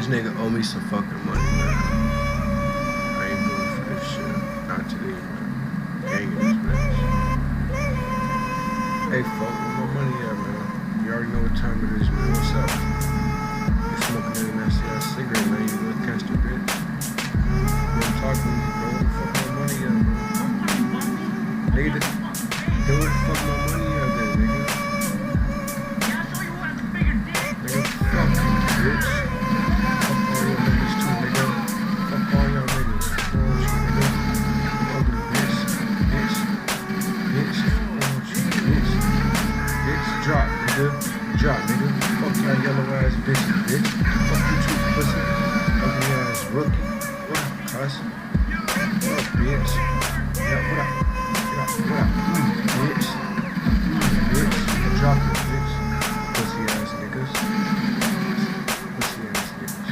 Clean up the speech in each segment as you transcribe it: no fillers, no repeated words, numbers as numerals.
nigga owe me some fucking money, man. I ain't going for this shit. Not today, man. Hanging this bitch. Hey, fuck, where my money at, man? You already know what time it is, man. What's up? You smoking that nasty ass cigarette, man. You little catch the bitch. You don't talk to me, bro. Where the fuck my money at, bro? Nigga, where the fuck my money at, then, nigga? Nigga, fuck you, bitch. Drop, nigga. Fuck that yellow ass bitch. Fuck you too, pussy. Ugly ass rookie. What up, cuss? What up, bitch? Yeah, what up? Bitch. Bitch. Drop it, bitch. Pussy ass niggas. Pussy ass niggas.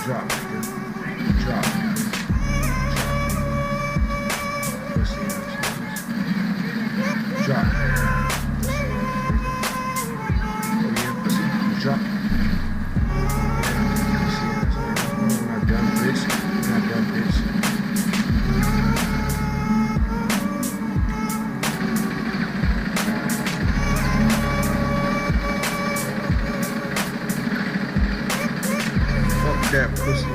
Drop, nigga. Drop. Pussy ass niggas. Drop. Drop. Yeah, not done, bitch. Not done, bitch. Fuck that pussy